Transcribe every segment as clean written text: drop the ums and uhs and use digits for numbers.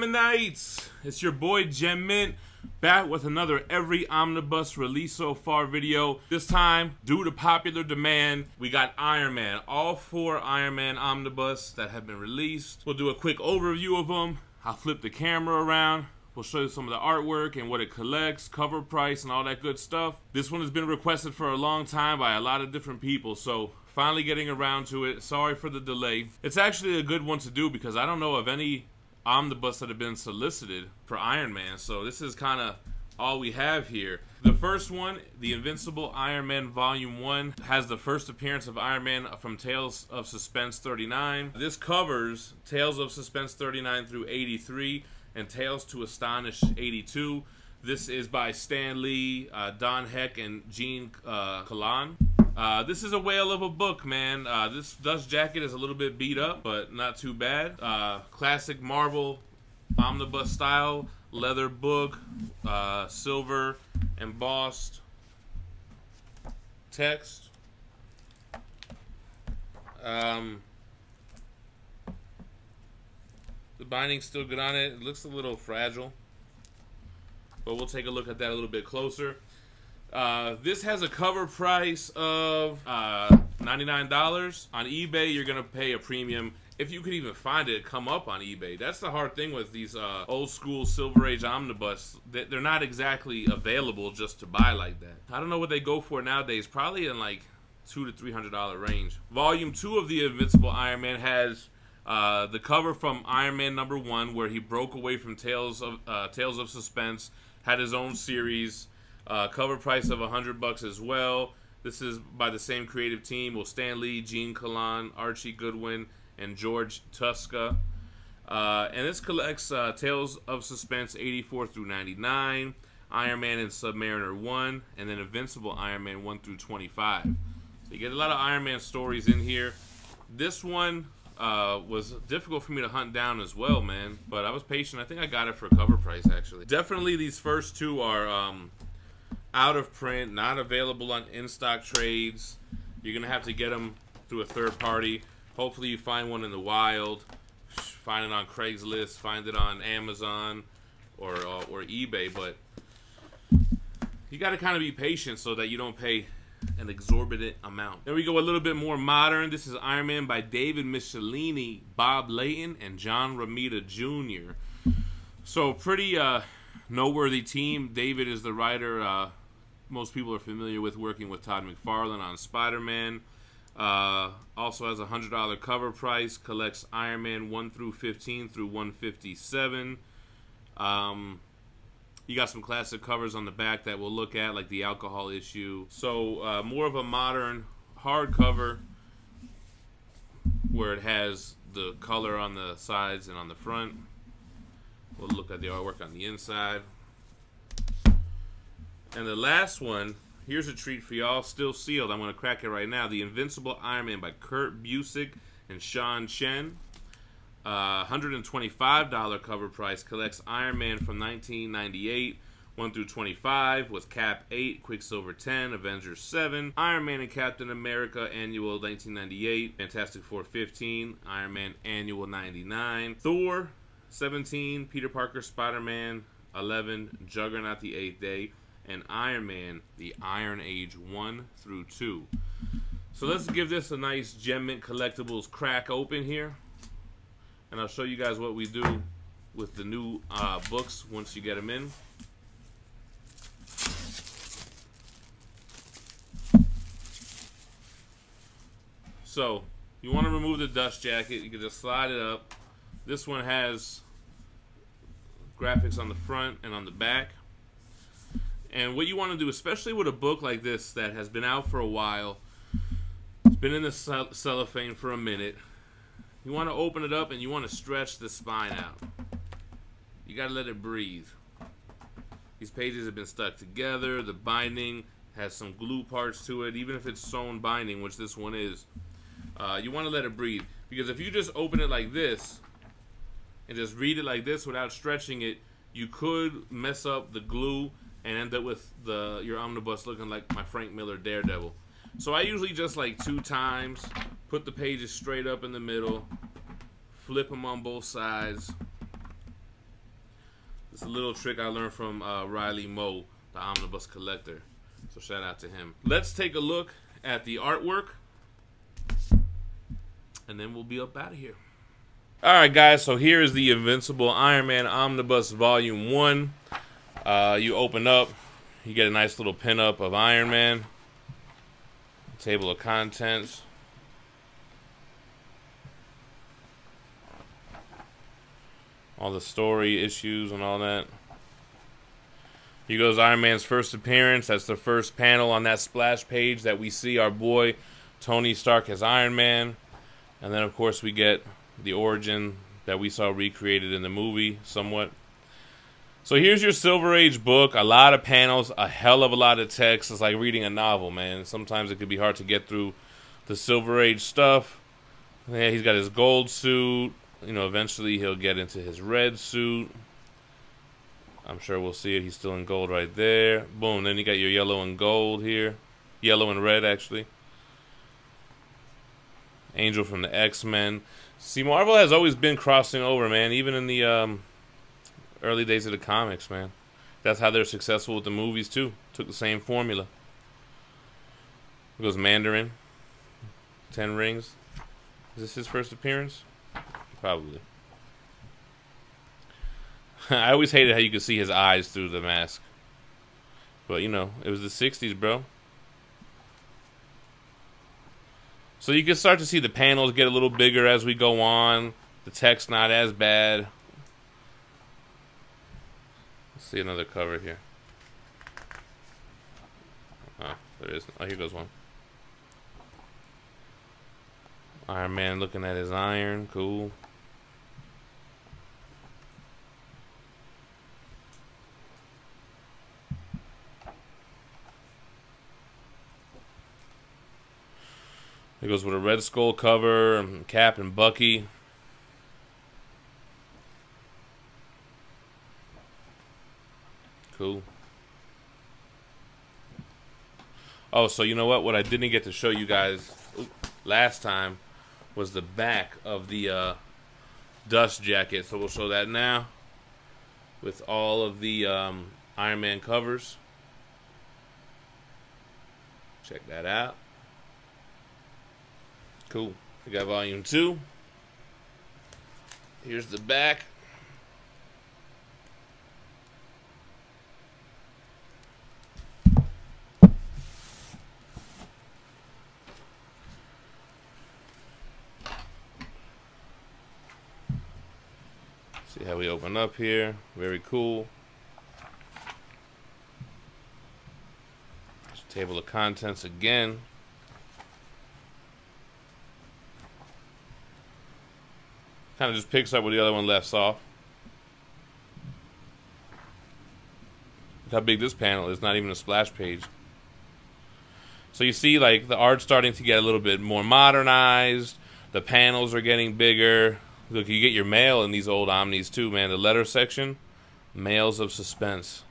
Geminites, it's your boy Gem Mint, back with another Every Omnibus release so far video. This time, due to popular demand, we got Iron Man, all 4 Iron Man Omnibus that have been released. We'll do a quick overview of them. I'll flip the camera around. We'll show you some of the artwork and what it collects, cover price, and all that good stuff. This one has been requested for a long time by a lot of different people, so finally getting around to it. Sorry for the delay. It's actually a good one to do because I don't know of any omnibus that have been solicited for Iron Man, so this is kind of all we have here. The first one, the Invincible Iron Man Volume 1, has the first appearance of Iron Man from Tales of Suspense 39. This covers Tales of Suspense 39 through 83 and Tales to Astonish 82. This is by Stan Lee, Don Heck, and Gene Colan. This is a whale of a book, man. This dust jacket is a little bit beat up, but not too bad. Classic Marvel omnibus style, leather book, silver embossed text. The binding's still good on it. It looks a little fragile, but we'll take a look at that a little bit closer. This has a cover price of $99. On eBay, you're gonna pay a premium. If you could even find it, come up on eBay. That's the hard thing with these old school Silver Age omnibus. They're not exactly available just to buy like that. I don't know what they go for nowadays. Probably in like $200 to $300 range. Volume 2 of the Invincible Iron Man has the cover from Iron Man #1, where he broke away from Tales of Suspense, had his own series. Cover price of $100 as well. This is by the same creative team. Well, Stan Lee, Gene Colan, Archie Goodwin, and George Tuska. And this collects Tales of Suspense 84 through 99, Iron Man and Submariner 1, and then Invincible Iron Man 1 through 25. So you get a lot of Iron Man stories in here. This one was difficult for me to hunt down as well, man. But I was patient. I think I got it for a cover price, actually. Definitely these first two are out of print, not available on in-stock trades. You're going to have to get them through a third party. Hopefully you find one in the wild, find it on Craigslist, find it on Amazon or eBay, but you got to kind of be patient so that you don't pay an exorbitant amount. Then we go a little bit more modern. This is Iron Man by David Michelinie, Bob Layton, and John Romita Jr. So pretty noteworthy team. David is the writer most people are familiar with, working with Todd McFarlane on Spider-Man. Also has a $100 cover price, collects Iron Man 1 through 15 through 157. You got some classic covers on the back that we'll look at, like the alcohol issue. So more of a modern hardcover where it has the color on the sides and on the front. We'll look at the artwork on the inside. And the last one, here's a treat for y'all, still sealed. I'm going to crack it right now. The Invincible Iron Man by Kurt Busiek and Sean Chen. $125 cover price, collects Iron Man from 1998, 1 through 25, with Cap 8, Quicksilver 10, Avengers 7, Iron Man and Captain America Annual 1998, Fantastic Four 15, Iron Man Annual 99, Thor 17, Peter Parker Spider-Man 11, Juggernaut the 8th Day, and Iron Man, the Iron Age 1 through 2. So let's give this a nice Gem Mint Collectibles crack open here. And I'll show you guys what we do with the new books once you get them in. So, you want to remove the dust jacket. You can just slide it up. This one has graphics on the front and on the back. And what you want to do, especially with a book like this that has been out for a while, it's been in the cellophane for a minute, you want to open it up and you want to stretch the spine out. You got to let it breathe. These pages have been stuck together. The binding has some glue parts to it, even if it's sewn binding, which this one is. You want to let it breathe, because if you just open it like this and just read it like this without stretching it, you could mess up the glue and end up with your omnibus looking like my Frank Miller Daredevil. So I usually just like 2 times, put the pages straight up in the middle, flip them on both sides, It's a little trick I learned from Riley Moe, the Omnibus collector. So shout out to him. Let's take a look at the artwork, and then we'll be up out of here. Alright guys, so here is the Invincible Iron Man Omnibus Volume 1. You open up, you get a nice little pin-up of Iron Man. Table of contents. All the story issues and all that. Here goes Iron Man's first appearance. That's the first panel on that splash page that we see our boy Tony Stark as Iron Man. And then of course we get the origin that we saw recreated in the movie somewhat. So here's your Silver Age book. A lot of panels, a hell of a lot of text. It's like reading a novel, man. Sometimes it could be hard to get through the Silver Age stuff. Yeah, he's got his gold suit. You know, eventually he'll get into his red suit. I'm sure we'll see it. He's still in gold right there. Boom. Then you got your yellow and gold here. Yellow and red, actually. Angel from the X-Men. See, Marvel has always been crossing over, man. Even in the early days of the comics, man. That's how they're successful with the movies, too. Took the same formula. Here goes Mandarin. 10 Rings. Is this his first appearance? Probably. I always hated how you could see his eyes through the mask. But, you know, it was the 60s, bro. So you can start to see the panels get a little bigger as we go on. The text not as bad. Let's see another cover here. Oh, there is. Oh, here goes one. Iron Man looking at his iron. Cool. It goes with a Red Skull cover, Cap and Bucky. Cool. Oh, so you know what? What I didn't get to show you guys last time was the back of the dust jacket. So we'll show that now with all of the Iron Man covers. Check that out. Cool. We got volume 2. Here's the back. See how we open up here. Very cool. There's a table of contents again. Kind of just picks up where the other one left off. Look how big this panel is. Not even a splash page. So you see, like, the art's starting to get a little bit more modernized. The panels are getting bigger. Look, you get your mail in these old Omnis too, man. The letter section, Mails of Suspense.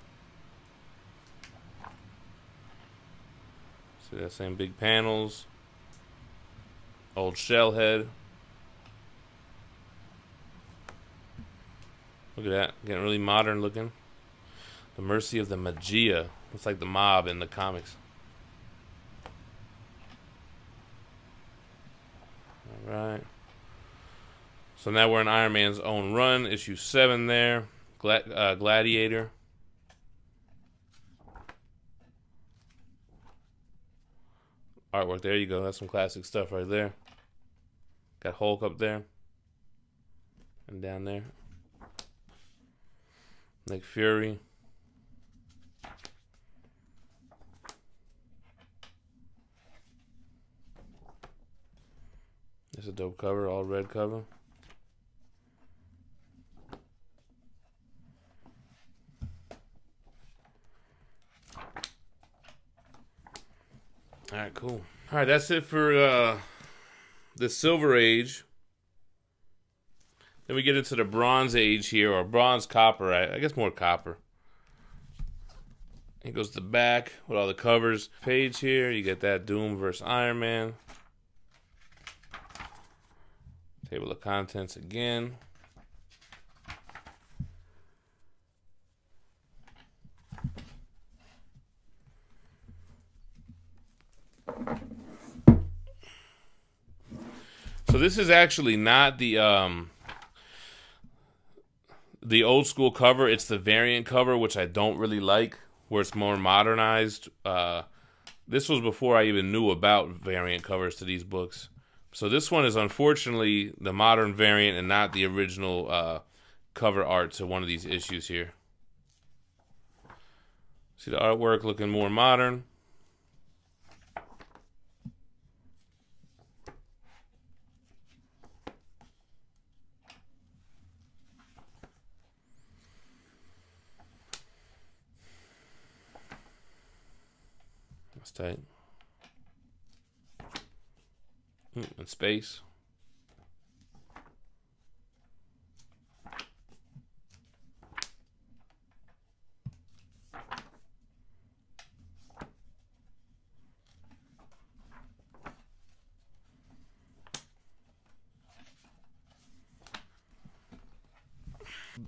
See that same big panels. Old shell head. Look at that, getting really modern looking. The Mercy of the Magia. It's like the mob in the comics. Alright. So now we're in Iron Man's own run. Issue 7 there. Gladiator. Artwork, there you go. That's some classic stuff right there. Got Hulk up there. And down there. Nick Fury. That's a dope cover, all red cover. Alright, cool. Alright, that's it for the Silver Age. Then we get into the Bronze Age here, or Bronze Copper, I guess more Copper. Here goes the back with all the covers. Page here, you get that Doom versus Iron Man. Table of contents again. So this is actually not the old school cover. It's the variant cover, which I don't really like, where it's more modernized. This was before I even knew about variant covers to these books. So this one is unfortunately the modern variant and not the original cover art to one of these issues here. See the artwork looking more modern. That's tight. And space.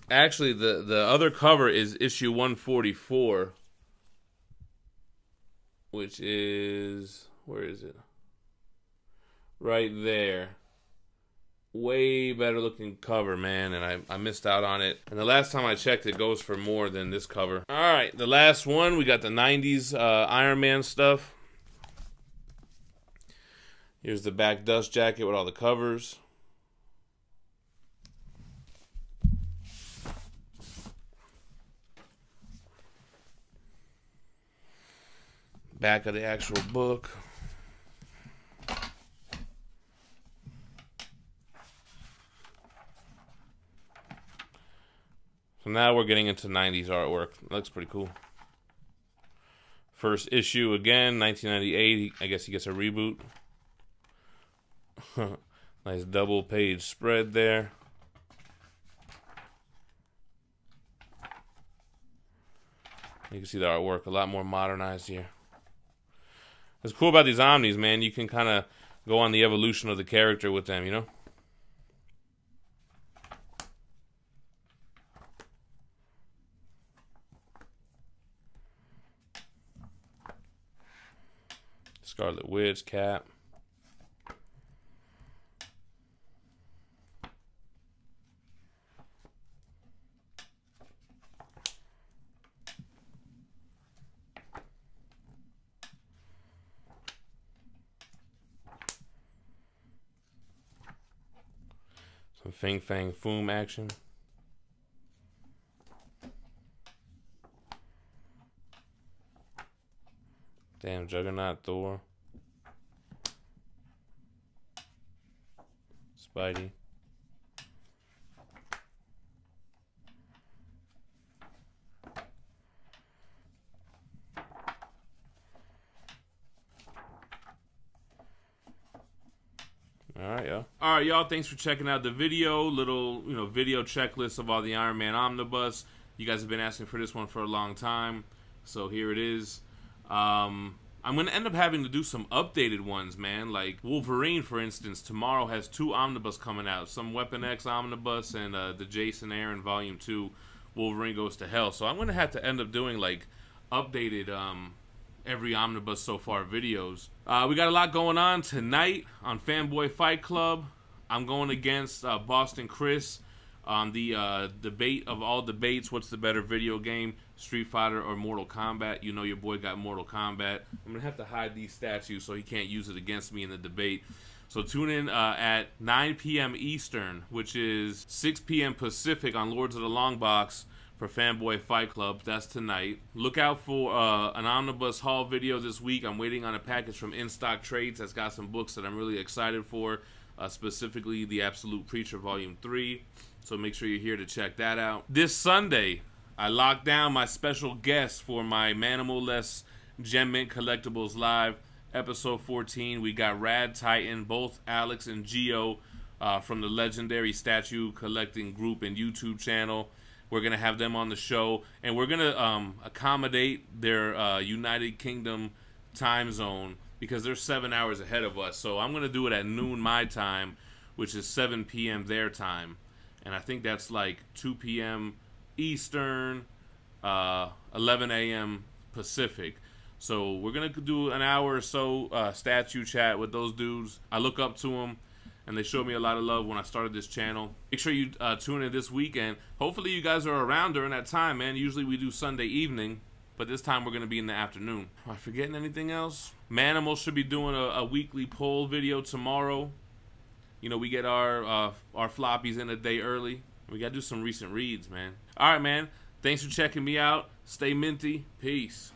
Actually, the other cover is issue 144, which is, where is it? Right there. Way better looking cover, man, and I missed out on it. And the last time I checked, it goes for more than this cover. All right, the last one, we got the 90s Iron Man stuff. Here's the back dust jacket with all the covers. Back of the actual book. So now we're getting into 90s artwork. It looks pretty cool. First issue again, 1998. I guess he gets a reboot. Nice double page spread there. You can see the artwork a lot more modernized here. What's cool about these Omnis, man, you can kind of go on the evolution of the character with them, you know? Scarlet Witch, Cap. Some Fing Fang Foom action. Damn, Juggernaut, Thor. Spidey. All right, y'all. Thanks for checking out the video. Little, video checklist of all the Iron Man Omnibus. You guys have been asking for this one for a long time, so here it is. I'm going to end up having to do some updated ones, man. Like Wolverine, for instance, tomorrow has 2 omnibus coming out. Some Weapon X omnibus and the Jason Aaron Volume 2, Wolverine Goes to Hell. So I'm going to have to end up doing, like, updated every omnibus so far videos. We got a lot going on tonight on Fanboy Fight Club. I'm going against Boston Chris on the debate of all debates. What's the better video game, Street Fighter or Mortal Kombat? You know your boy got Mortal Kombat. I'm going to have to hide these statues so he can't use it against me in the debate. So tune in at 9 p.m. Eastern, which is 6 p.m. Pacific on Lords of the Long Box for Fanboy Fight Club. That's tonight. Look out for an Omnibus haul video this week. I'm waiting on a package from In Stock Trades that's got some books that I'm really excited for, specifically The Absolute Preacher Volume 3. So make sure you're here to check that out. This Sunday, I locked down my special guest for my Manimal-less Gem Mint Collectibles Live, Episode 14. We got Rad Titan, both Alex and Geo from the legendary statue collecting group and YouTube channel. We're going to have them on the show, and we're going to accommodate their United Kingdom time zone because they're 7 hours ahead of us. So I'm going to do it at noon my time, which is 7 p.m. their time. And I think that's like 2 p.m. Eastern, 11 a.m. Pacific. So we're going to do an hour or so statue chat with those dudes. I look up to them. and they showed me a lot of love when I started this channel. Make sure you tune in this weekend. Hopefully you guys are around during that time, man. Usually we do Sunday evening, but this time we're going to be in the afternoon. Am I forgetting anything else? Manimal should be doing a weekly poll video tomorrow. You know, we get our floppies in a day early. We got to do some recent reads, man. All right, man. Thanks for checking me out. Stay minty. Peace.